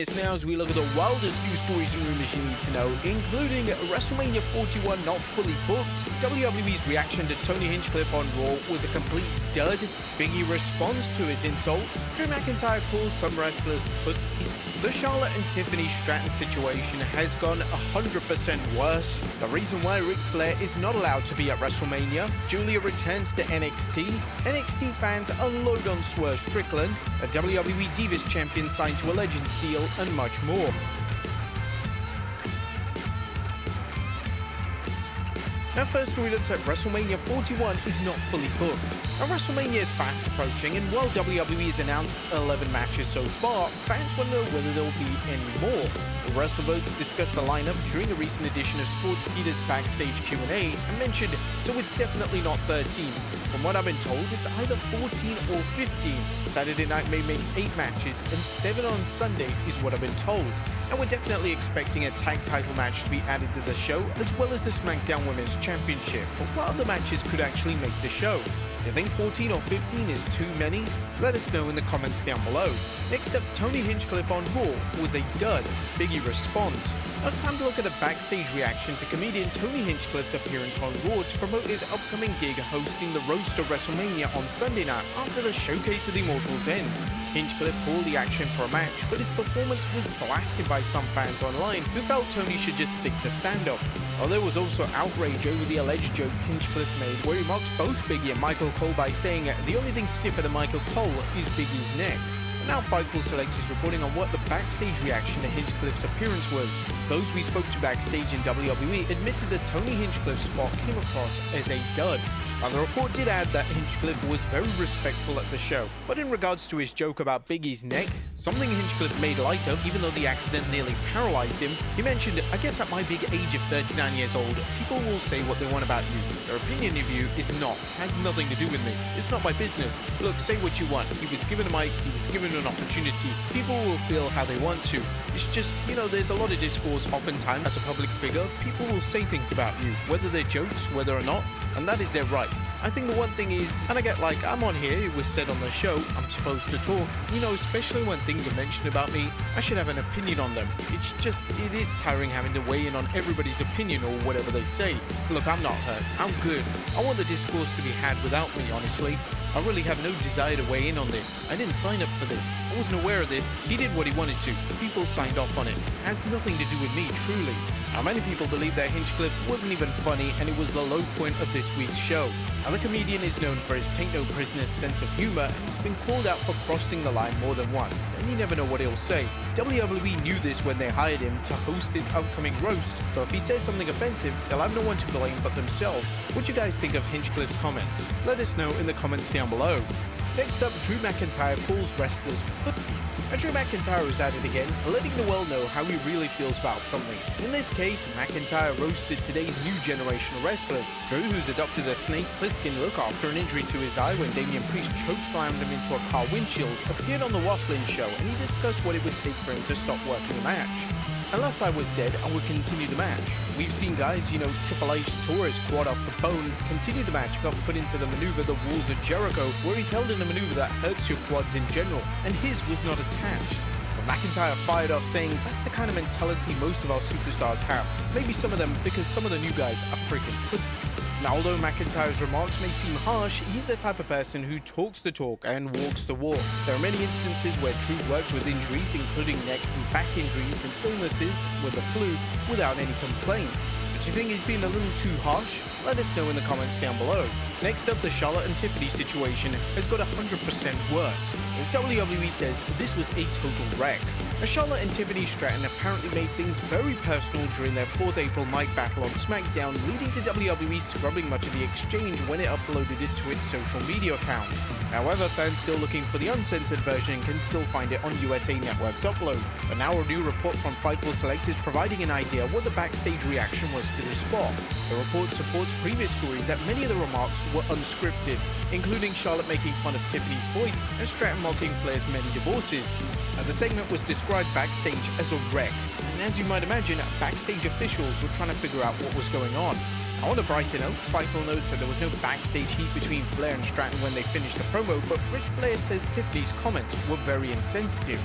It's now as we look at the wildest news stories and rumors you need to know, including WrestleMania 41 not fully booked, WWE's reaction to Tony Hinchcliffe on Raw was a complete dud, Big E responds to his insults, Drew McIntyre called some wrestlers pussies, the Charlotte and Tiffany Stratton situation has gone 100% worse, the reason why Ric Flair is not allowed to be at WrestleMania, Giulia returns to NXT, NXT fans unload on Swerve Strickland, a WWE Divas champion signed to a Legends deal, and much more. Now first we looked at WrestleMania 41 is not fully booked. Now WrestleMania is fast approaching, and while WWE has announced 11 matches so far, fans want to know whether there will be any more. The WrestleVotes discussed the lineup during a recent edition of Sportskeeda's Backstage Q&A and mentioned, so it's definitely not 13. From what I've been told, it's either 14 or 15. Saturday night may make 8 matches and 7 on Sunday is what I've been told. And we're definitely expecting a tag title match to be added to the show, as well as the SmackDown Women's Championship. But what other matches could actually make the show? Do you think 14 or 15 is too many? Let us know in the comments down below. Next up, Tony Hinchcliffe on Raw was a dud. Big E responds. Now it's time to look at a backstage reaction to comedian Tony Hinchcliffe's appearance on Raw to promote his upcoming gig hosting the Roast of WrestleMania on Sunday night after the Showcase of the Immortals ends. Hinchcliffe called the action for a match, but his performance was blasted by some fans online who felt Tony should just stick to stand-up. While there was also outrage over the alleged joke Hinchcliffe made where he mocked both Big E and Michael Cole by saying the only thing stiffer than Michael Cole is Big E's neck. And now Fightful Select is reporting on what the backstage reaction to Hinchcliffe's appearance was. Those we spoke to backstage in WWE admitted that Tony Hinchcliffe's spot came across as a dud. And the report did add that Hinchcliffe was very respectful at the show. But in regards to his joke about Big E's neck, something Hinchcliffe made light of, even though the accident nearly paralyzed him, he mentioned, I guess at my big age of 39 years old, people will say what they want about you. Their opinion of you has nothing to do with me. It's not my business. Look, say what you want. He was given a mic, he was given an opportunity. People will feel how they want to. It's just, there's a lot of discourse oftentimes as a public figure. People will say things about you, whether they're jokes, whether or not, and that is their right. I think the one thing is, and I get like, I'm on here, it was said on the show, I'm supposed to talk, especially when things are mentioned about me, I should have an opinion on them. It is tiring having to weigh in on everybody's opinion or whatever they say. Look, I'm not hurt, I'm good. I want the discourse to be had without me, honestly. I really have no desire to weigh in on this. I didn't sign up for this. I wasn't aware of this. He did what he wanted to. People signed off on it. It has nothing to do with me, truly. Now, many people believe that Hinchcliffe wasn't even funny and it was the low point of this week's show. Now, the comedian is known for his take no prisoners sense of humor and he's been called out for crossing the line more than once, and you never know what he'll say. WWE knew this when they hired him to host its upcoming roast, so if he says something offensive, they'll have no one to blame but themselves. What do you guys think of Hinchcliffe's comments? Let us know in the comments down below. Next up, Drew McIntyre calls wrestlers pussies. And Drew McIntyre is at it again, letting the world know how he really feels about something. In this case, McIntyre roasted today's new generation of wrestlers. Drew, who's adopted a Snake Plissken look after an injury to his eye when Damian Priest chokeslammed him into a car windshield, appeared on the Waffling Show and he discussed what it would take for him to stop working the match. Unless I was dead, I would continue the match. We've seen guys, Triple H tore his quad off the bone, continued the match, got put into the maneuver The Walls of Jericho, where he's held in a maneuver that hurts your quads in general, and his was not attached. But McIntyre fired off saying that's the kind of mentality most of our superstars have. Maybe some of them, because some of the new guys are freaking pussies. Now, although McIntyre's remarks may seem harsh, he's the type of person who talks the talk and walks the walk. There are many instances where Drew worked with injuries, including neck and back injuries and illnesses with the flu, without any complaint. But you think he's been a little too harsh? Let us know in the comments down below. Next up, the Charlotte and Tiffany situation has got 100% worse, as WWE says this was a total wreck. Now, Charlotte and Tiffany Stratton apparently made things very personal during their 4th April night battle on SmackDown, leading to WWE scrubbing much of the exchange when it uploaded it to its social media accounts. However, fans still looking for the uncensored version can still find it on USA Network's upload. But now a new report from Fightful Select is providing an idea what the backstage reaction was to the spot. The report supports previous stories that many of the remarks were unscripted, including Charlotte making fun of Tiffany's voice and Stratton mocking Flair's many divorces. The segment was described backstage as a wreck, and as you might imagine, backstage officials were trying to figure out what was going on. On a brighter note, Fightful notes that there was no backstage heat between Flair and Stratton when they finished the promo, but Ric Flair says Tiffany's comments were very insensitive.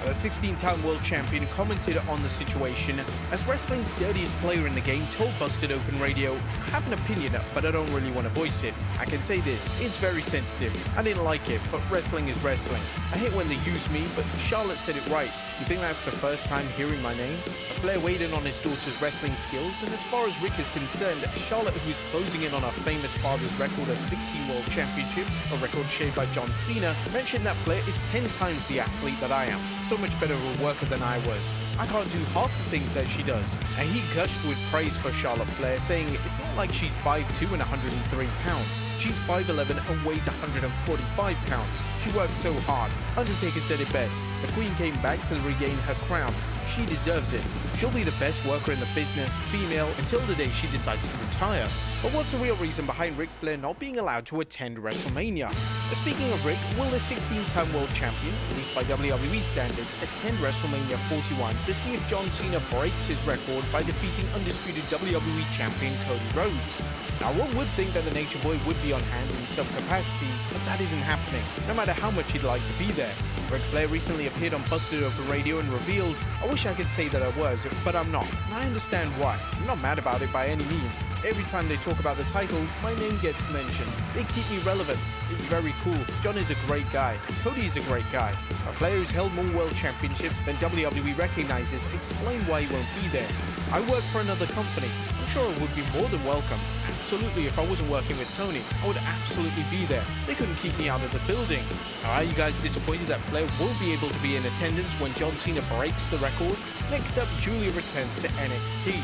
The 16-time world champion commented on the situation as wrestling's dirtiest player in the game told Busted Open Radio, "I have an opinion, but I don't really want to voice it. I can say this, it's very sensitive. I didn't like it, but wrestling is wrestling. I hate when they use me, but Charlotte said it right. You think that's the first time hearing my name?" Flair weighed in on his daughter's wrestling skills, and as far as Rick is concerned, Charlotte, who is closing in on her famous father's record of 16 world championships, a record shared by John Cena, mentioned that Flair is 10 times the athlete that I am. So much better of a worker than I was. I can't do half the things that she does. And he gushed with praise for Charlotte Flair, saying it's not like she's 5'2" and 103 pounds. She's 5'11" and weighs 145 pounds. She works so hard. Undertaker said it best. The Queen came back to regain her crown. She deserves it. She'll be the best worker in the business, female, until the day she decides to retire. But what's the real reason behind Ric Flair not being allowed to attend WrestleMania? Speaking of Rick, will the 16-time world champion, at least by WWE standards, attend WrestleMania 41 to see if John Cena breaks his record by defeating undisputed WWE champion Cody Rhodes? Now, one would think that the Nature Boy would be on hand in some capacity, but that isn't happening, no matter how much he'd like to be there. Ric Flair recently appeared on Busted Open Radio and revealed, "I wish I could say that I was, but I'm not. And I understand why. I'm not mad about it by any means. Every time they talk about the title, my name gets mentioned. They keep me relevant. It's very cool. John is a great guy. Cody is a great guy. A Flair who's held more world championships than WWE recognizes explain why he won't be there. I work for another company. I'm sure I would be more than welcome. Absolutely, if I wasn't working with Tony, I would absolutely be there. They couldn't keep me out of the building." Are you guys disappointed that Flair won't be able to be in attendance when John Cena breaks the record? Next up, Giulia returns to NXT.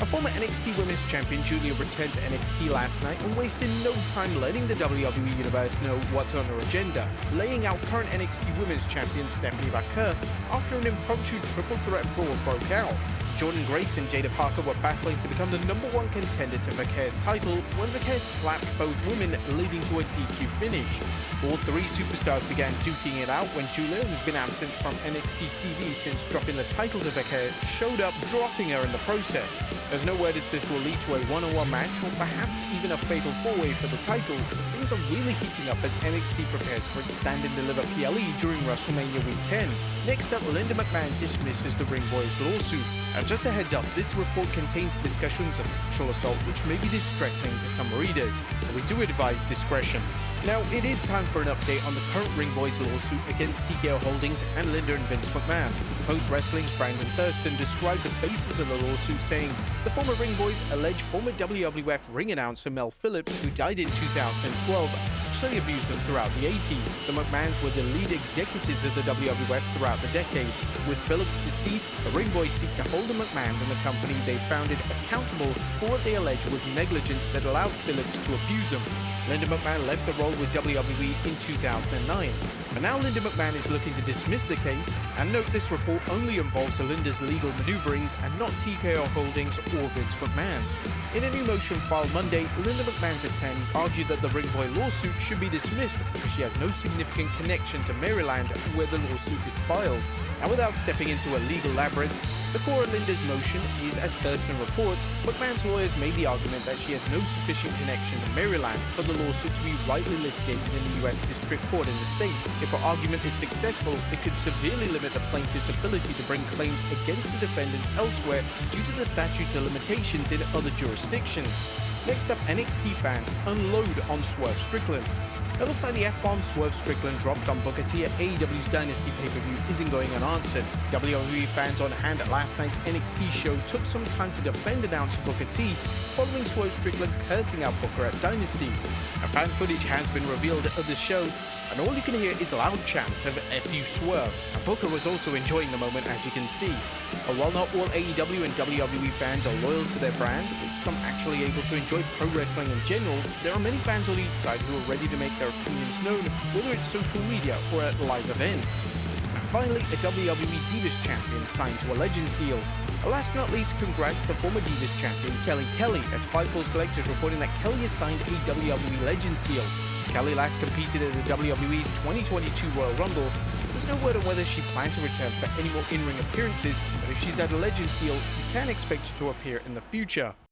A former NXT Women's Champion, Giulia returned to NXT last night and wasted no time letting the WWE Universe know what's on her agenda, laying out current NXT Women's Champion Stephanie McIntyre after an impromptu triple threat brawl broke out. Jordan Grace and Jada Parker were battling to become the #1 contender to Vaquer's title when Vaquer slapped both women, leading to a DQ finish. All three superstars began duking it out when Giulia, who's been absent from NXT TV since dropping the title to Vaquer, showed up, dropping her in the process. There's no word if this will lead to a one-on-one match or perhaps even a fatal four-way for the title, but things are really heating up as NXT prepares for its Stand and Deliver PLE during WrestleMania weekend. Next up, Linda McMahon dismisses the Ring Boys lawsuit. And just a heads up, this report contains discussions of sexual assault which may be distressing to some readers, but we do advise discretion. Now, it is time for an update on the current Ring Boys lawsuit against TKO Holdings and Linda and Vince McMahon. Post Wrestling's Brandon Thurston described the basis of the lawsuit, saying, "The former Ring Boys allege former WWF ring announcer Mel Phillips, who died in 2012, actually abused them throughout the 80s. The McMahons were the lead executives of the WWF throughout the decade. With Phillips deceased, the Ring Boys seek to hold the McMahons and the company they founded accountable for what they allege was negligence that allowed Phillips to abuse them." Linda McMahon left the role with WWE in 2009. But now Linda McMahon is looking to dismiss the case, and note this report only involves Linda's legal maneuverings and not TKO Holdings or Vince McMahon's. In a new motion filed Monday, Linda McMahon's attorneys argued that the Ring Boy lawsuit should be dismissed because she has no significant connection to Maryland where the lawsuit is filed. And without stepping into a legal labyrinth, the core of Linda's motion is, as Thurston reports, McMahon's lawyers made the argument that she has no sufficient connection to Maryland for the lawsuit to be rightly litigated in the U.S. District Court in the state. If her argument is successful, it could severely limit the plaintiff's ability to bring claims against the defendants elsewhere due to the statute of limitations in other jurisdictions. Next up, NXT fans unload on Swerve Strickland. It looks like the F-bomb Swerve Strickland dropped on Booker T at AEW's Dynasty pay-per-view isn't going unanswered. WWE fans on hand at last night's NXT show took some time to defend announcer Booker T following Swerve Strickland cursing out Booker at Dynasty. And fan footage has been revealed of the show, and all you can hear is loud chants of "F you Swerve," and Booker was also enjoying the moment, as you can see. And while not all AEW and WWE fans are loyal to their brand, with some actually able to enjoy pro wrestling in general, there are many fans on each side who are ready to make their opinions known, whether it's social media or at live events. And finally, a WWE Divas champion signed to a Legends deal. And last but not least, congrats to former Divas champion Kelly Kelly, as Fightful Select is reporting that Kelly has signed a WWE Legends deal. Kelly last competed at the WWE's 2022 Royal Rumble. There's no word on whether she plans to return for any more in-ring appearances, but if she's at a Legends deal, you can expect her to appear in the future.